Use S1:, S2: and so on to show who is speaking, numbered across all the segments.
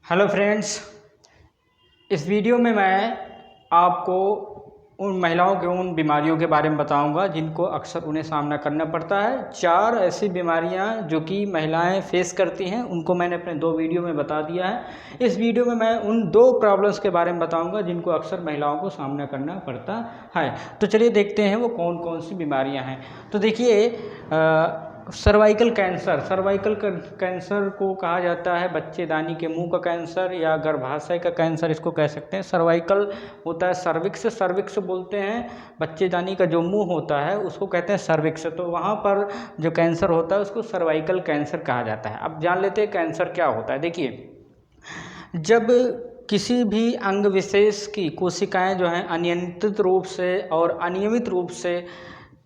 S1: Hello friends, इस video में मैं आपको उन महिलाओं के उन बीमारियों के बारे में बताऊंगा जिनको अक्सर उन्हें सामना करना पड़ता है। 4 ऐसी बीमारियां जो कि महिलाएं फेस करती हैं, उनको मैंने अपने 2 वीडियो में बता दिया है। इस वीडियो में मैं उन 2 प्रॉब्लम्स के बारे में बताऊंगा जिनको अक्सर महिलाओं को सामना करना पड़ता है। तो चलिए देखते हैं वो कौन कौन सी बीमारियाँ हैं। तो देखिए, सर्वाइकल कैंसर को कहा जाता है बच्चेदानी के मुंह का कैंसर या गर्भाशय का कैंसर, इसको कह सकते हैं। सर्वाइकल होता है सर्विक्स बोलते हैं, बच्चेदानी का जो मुंह होता है उसको कहते हैं सर्विक्स। तो वहाँ पर जो कैंसर होता है उसको सर्वाइकल कैंसर कहा जाता है। अब जान लेते हैं कैंसर क्या होता है। देखिए, जब किसी भी अंग विशेष की कोशिकाएं जो हैं अनियंत्रित रूप से और अनियमित रूप से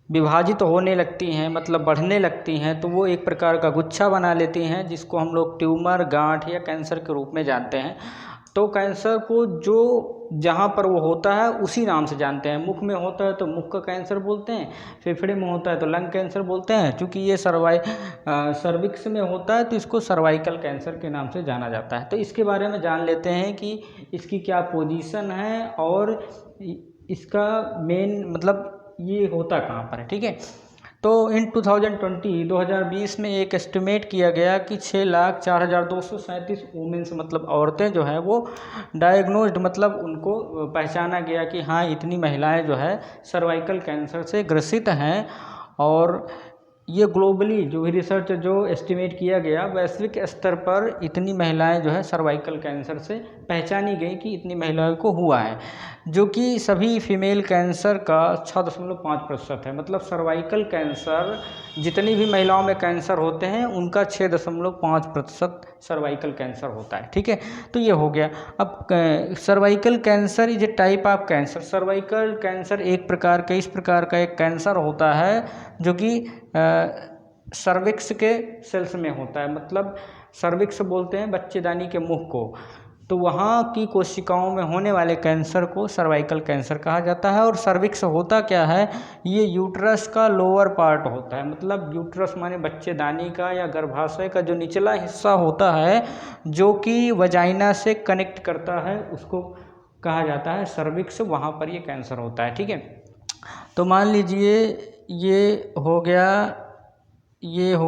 S1: विभाजित होने लगती हैं, मतलब बढ़ने लगती हैं, तो वो एक प्रकार का गुच्छा बना लेती हैं जिसको हम लोग ट्यूमर, गांठ या कैंसर के रूप में जानते हैं। तो कैंसर को जो जहाँ पर वो होता है उसी नाम से जानते हैं। मुख में होता है तो मुख का कैंसर बोलते हैं, फेफड़े में होता है तो लंग कैंसर बोलते हैं। चूँकि ये सर्विक्स में होता है तो इसको सर्वाइकल कैंसर के नाम से जाना जाता है। तो इसके बारे में जान लेते हैं कि इसकी क्या पोजीशन है और इसका मेन मतलब ये होता कहाँ पर है। ठीक है, तो इन 2020 में एक एस्टिमेट किया गया कि 6,04,237 वुमेन्स मतलब औरतें जो हैं वो डायग्नोज्ड, मतलब उनको पहचाना गया कि हाँ इतनी महिलाएं जो है सर्वाइकल कैंसर से ग्रसित हैं। और ये ग्लोबली जो भी रिसर्च जो एस्टिमेट किया गया, वैश्विक स्तर पर इतनी महिलाएं जो है सर्वाइकल कैंसर से पहचानी गई कि इतनी महिलाओं को हुआ है, जो कि सभी फीमेल कैंसर का 6.5% है। मतलब सर्वाइकल कैंसर जितनी भी महिलाओं में कैंसर होते हैं उनका 6.5% सर्वाइकल कैंसर होता है। ठीक है, तो ये हो गया। अब cervical cancer is a type of cancer. Cervical cancer एक प्रकार का इस प्रकार का एक कैंसर होता है जो कि सर्विक्स के सेल्स में होता है। मतलब सर्विक्स बोलते हैं बच्चेदानी के मुख को, तो वहाँ की कोशिकाओं में होने वाले कैंसर को सर्वाइकल कैंसर कहा जाता है। और सर्विक्स होता क्या है, ये यूट्रस का लोअर पार्ट होता है। मतलब यूट्रस माने बच्चेदानी का या गर्भाशय का जो निचला हिस्सा होता है जो कि वजाइना से कनेक्ट करता है, उसको कहा जाता है सर्विक्स। वहाँ पर ये कैंसर होता है। ठीक है, तो मान लीजिए ये हो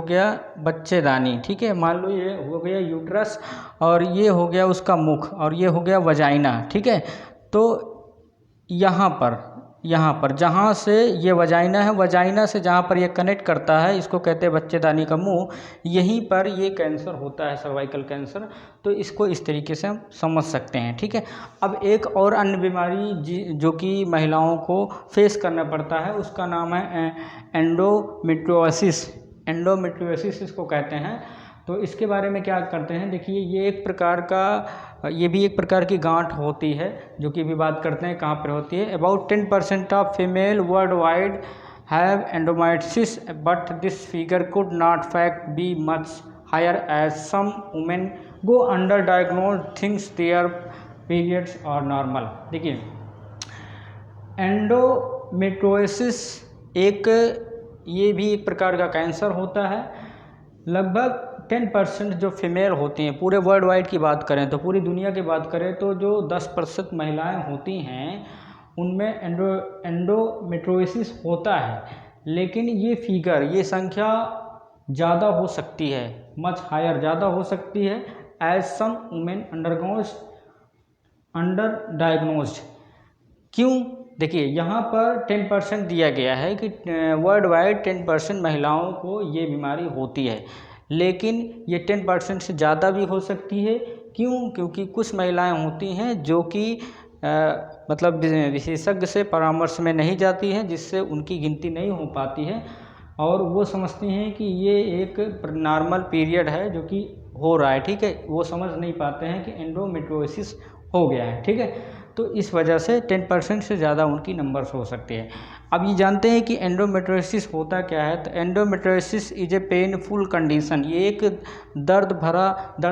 S1: गया बच्चेदानी। ठीक है, मान लो ये हो गया यूट्रस और ये हो गया उसका मुख और ये हो गया वजाइना। ठीक है, तो यहाँ पर जहाँ से ये वजाइना है, वजाइना से जहाँ पर ये कनेक्ट करता है इसको कहते हैं बच्चेदानी का मुंह, यहीं पर ये कैंसर होता है सर्वाइकल कैंसर। तो इसको इस तरीके से हम समझ सकते हैं। ठीक है, अब एक और अन्य बीमारी जो कि महिलाओं को फेस करना पड़ता है उसका नाम है एंडोमेट्रियोसिस। एंडोमेट्रियोसिस इसको कहते हैं। तो इसके बारे में क्या करते हैं, देखिए ये भी एक प्रकार की गांठ होती है जो कि भी बात करते हैं कहाँ पर होती है। About 10% of female worldwide have endometriosis but this figure could not fact be much higher as some women go under diagnose things there periods और नॉर्मल। देखिए, एंडोमेट्रियोसिस ये भी एक प्रकार का कैंसर होता है। लगभग 10% जो फीमेल होती हैं, पूरे वर्ल्ड वाइड की बात करें तो पूरी दुनिया की बात करें तो जो 10% महिलाएं होती हैं उनमें एंडोमेट्रियोसिस होता है। लेकिन ये संख्या ज़्यादा हो सकती है, मच हायर ज़्यादा हो सकती है as some women under diagnosed. क्यों? देखिए, यहाँ पर 10% दिया गया है कि वर्ल्ड वाइड 10% महिलाओं को ये बीमारी होती है, लेकिन ये 10% से ज़्यादा भी हो सकती है। क्यों? क्योंकि कुछ महिलाएं होती हैं जो कि मतलब विशेषज्ञ से परामर्श में नहीं जाती हैं, जिससे उनकी गिनती नहीं हो पाती है और वो समझती हैं कि ये एक नॉर्मल पीरियड है जो कि हो रहा है। ठीक है, वो समझ नहीं पाते हैं कि एंडोमेट्रियोसिस हो गया है। ठीक है, तो इस वजह से 10% से ज़्यादा उनकी नंबर्स हो सकते हैं। अब ये जानते हैं कि एंडोमेट्रियोसिस होता क्या है। तो endometriosis is a painful condition. ये एक दर्द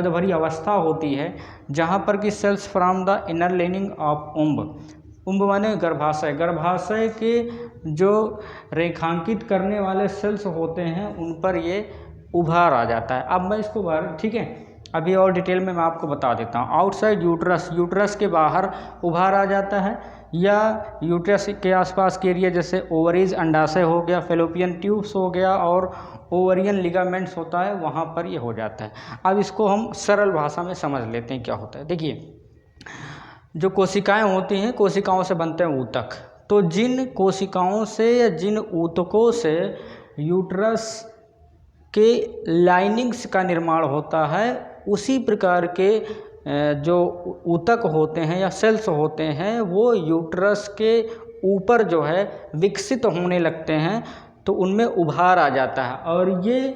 S1: भरी अवस्था होती है जहाँ पर कि cells from the inner lining of womb माने गर्भाशय के जो रेखांकित करने वाले सेल्स होते हैं उन पर ये उभार आ जाता है। अब मैं इसको ठीक है, अभी और डिटेल में मैं आपको बता देता हूँ। आउटसाइड यूट्रस, यूट्रस के बाहर उभार आ जाता है, या यूट्रस के आसपास के एरिया जैसे ओवरीज, अंडाशय हो गया, फेलोपियन ट्यूब्स हो गया और ओवरियन लिगामेंट्स होता है, वहाँ पर ये हो जाता है। अब इसको हम सरल भाषा में समझ लेते हैं क्या होता है। देखिए, जो कोशिकाएं होती हैं, कोशिकाओं से बनते हैं ऊतक। तो जिन कोशिकाओं से या जिन ऊतकों से यूट्रस के लाइनिंग्स का निर्माण होता है, उसी प्रकार के जो ऊतक होते हैं या सेल्स होते हैं, वो यूट्रस के ऊपर जो है विकसित होने लगते हैं, तो उनमें उभार आ जाता है। और ये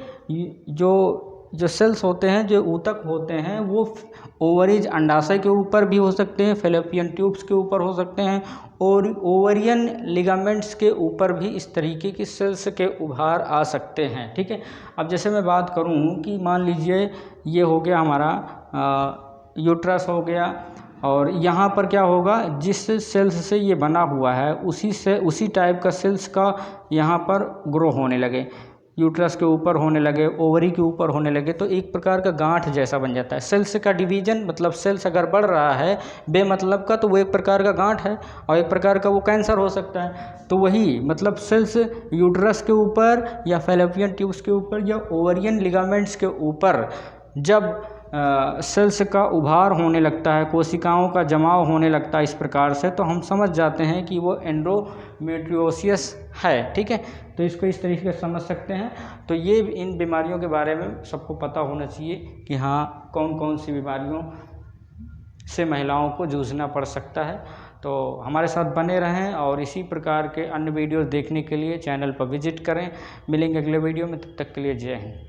S1: जो सेल्स होते हैं, जो ऊतक होते हैं, वो ओवरीज, अंडाशय के ऊपर भी हो सकते हैं, फेलोपियन ट्यूब्स के ऊपर हो सकते हैं, और ओवरियन लिगामेंट्स के ऊपर भी इस तरीके की सेल्स के उभार आ सकते हैं। ठीक है। अब जैसे मैं बात करूं कि मान लीजिए ये हो गया हमारा यूट्रस हो गया, और यहाँ पर क्या होगा, जिस सेल्स से ये बना हुआ है उसी टाइप का सेल्स का यहाँ पर ग्रो होने लगे, यूट्रस के ऊपर होने लगे, ओवरी के ऊपर होने लगे, तो एक प्रकार का गांठ जैसा बन जाता है। सेल्स का डिवीजन, मतलब सेल्स अगर बढ़ रहा है बेमतलब का, तो वो एक प्रकार का गांठ है, और एक प्रकार का वो कैंसर हो सकता है। तो वही मतलब सेल्स यूट्रस के ऊपर या फेलोपियन ट्यूब्स के ऊपर या ओवरियन लिगामेंट्स के ऊपर जब सेल्स का उभार होने लगता है, कोशिकाओं का जमाव होने लगता है इस प्रकार से, तो हम समझ जाते हैं कि वो एंडोमेट्रियोसिस है। ठीक है। तो इसको इस तरीके से समझ सकते हैं। तो ये इन बीमारियों के बारे में सबको पता होना चाहिए कि हाँ, कौन कौन सी बीमारियों से महिलाओं को जूझना पड़ सकता है। तो हमारे साथ बने रहें, और इसी प्रकार के अन्य वीडियोस देखने के लिए चैनल पर विजिट करें। मिलेंगे अगले वीडियो में, तब तक के लिए जय हिंद।